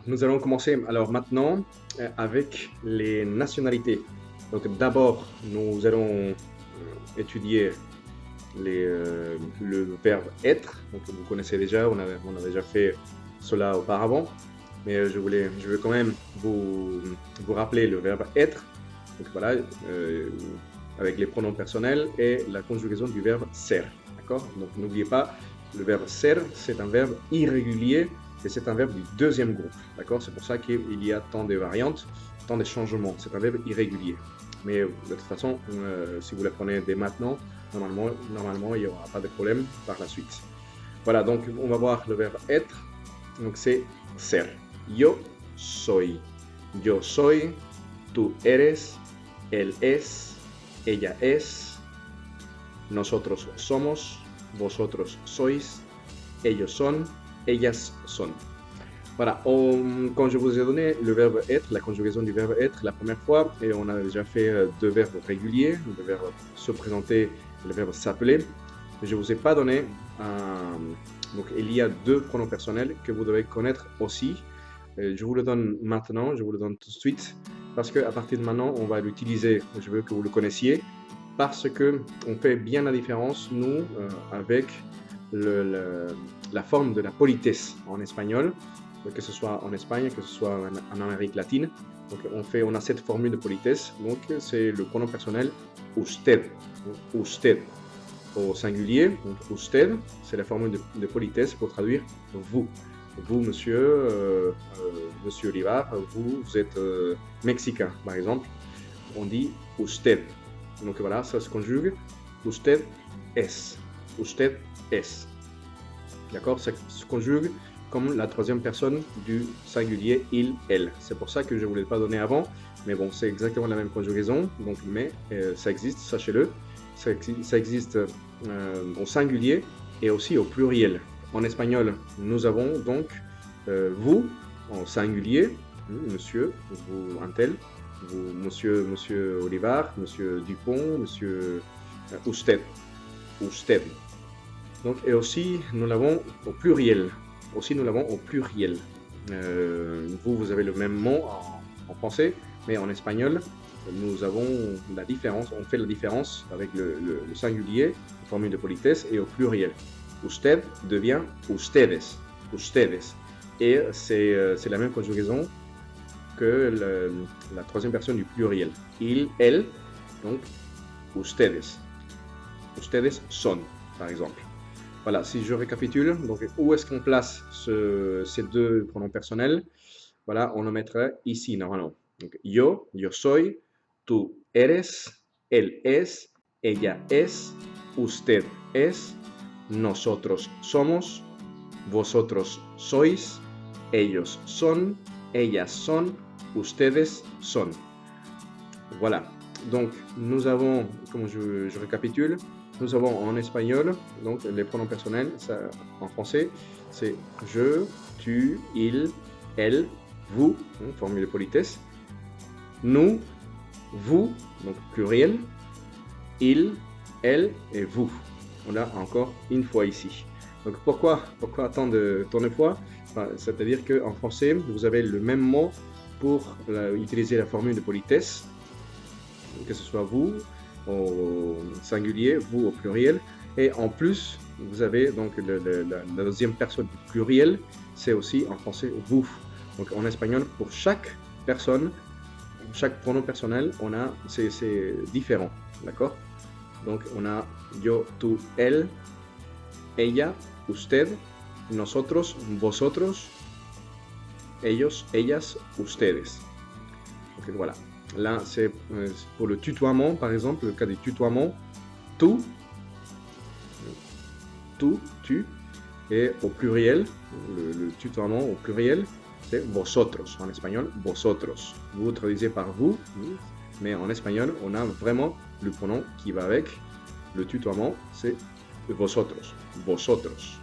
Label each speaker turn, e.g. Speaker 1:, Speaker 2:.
Speaker 1: nous allons commencer alors maintenant avec les nationalités. Donc d'abord, nous allons étudier le verbe être. Donc vous connaissez déjà, on a déjà fait cela auparavant, mais je veux quand même vous rappeler le verbe être. Donc voilà, avec les pronoms personnels et la conjugaison du verbe ser. D'accord? Donc n'oubliez pas, le verbe ser, c'est un verbe irrégulier et c'est un verbe du deuxième groupe. D'accord? C'est pour ça qu'il y a tant de variantes, tant de changements. C'est un verbe irrégulier. Mais de toute façon, si vous l'apprenez dès maintenant, normalement, il n'y aura pas de problème par la suite. Voilà, donc on va voir le verbe être. Donc c'est ser. Yo soy. Yo soy. Tú eres. Él es. Ella es. Nosotros somos. Vosotros sois. Ellos son. Ellas son. Voilà, quand je vous ai donné le verbe être, la conjugaison du verbe être la première fois, et on a déjà fait deux verbes réguliers, le verbe se présenter et le verbe s'appeler. Je ne vous ai pas donné donc il y a deux pronoms personnels que vous devez connaître aussi. Je vous le donne maintenant, je vous le donne tout de suite, parce qu'à partir de maintenant, on va l'utiliser. Je veux que vous le connaissiez, parce qu'on fait bien la différence, nous, avec la forme de la politesse en espagnol, que ce soit en Espagne, que ce soit en Amérique latine. Donc on a cette formule de politesse, donc c'est le pronom personnel usted. Donc, usted au singulier, donc usted, c'est la formule de politesse pour traduire vous. Vous, monsieur, monsieur Olivar, vous êtes mexicain, par exemple, on dit usted. Donc voilà, ça se conjugue. Usted es. Usted es. D'accord? Ça se conjugue comme la troisième personne du singulier il, elle. C'est pour ça que je ne vous l'ai pas donné avant, mais bon, c'est exactement la même conjugaison, donc, mais ça existe, sachez-le, ça existe au singulier et aussi au pluriel. En espagnol, nous avons donc vous en singulier, monsieur, vous un tel, vous, monsieur Olivar, monsieur Dupont, monsieur usted, usted. Donc, et aussi, nous l'avons au pluriel. Vous avez le même mot en français, mais en espagnol, nous avons la différence, on fait la différence avec le singulier, la formule de politesse, et au pluriel. Usted devient ustedes, ustedes. Et c'est la même conjugaison que la troisième personne du pluriel. Il, elle, donc ustedes. Ustedes son, par exemple. Voilà, si je récapitule, donc où est-ce qu'on place ces deux pronoms personnels? Voilà, on le mettrait ici normalement. Donc, yo soy, tú eres, él es, ella es, usted es, nosotros somos, vosotros sois, ellos son, ellas son, ustedes son. Voilà, donc nous avons, comme je récapitule, nous avons en espagnol, donc les pronoms personnels, ça, en français, c'est je, tu, il, elle, vous, formule de politesse, nous, vous, donc pluriel, il, elle et vous. On a encore une fois ici. Donc pourquoi tant de fois? C'est-à-dire qu'en français, vous avez le même mot pour utiliser la formule de politesse, que ce soit vous au singulier, vous au pluriel, et en plus vous avez donc la deuxième personne du pluriel, c'est aussi en français vous. Donc en espagnol, pour chaque personne, chaque pronom personnel, c'est différent, d'accord? Donc on a yo, tú, él, ella, usted, nosotros, vosotros, ellos, ellas, ustedes. Donc voilà. Là, c'est pour le tutoiement, par exemple, le cas du tutoiement, tú, tu, et au pluriel, le tutoiement au pluriel, c'est vosotros, en espagnol, vosotros. Vous traduisez par vous, mais en espagnol, on a vraiment le pronom qui va avec. Le tutoiement, c'est vosotros, vosotros.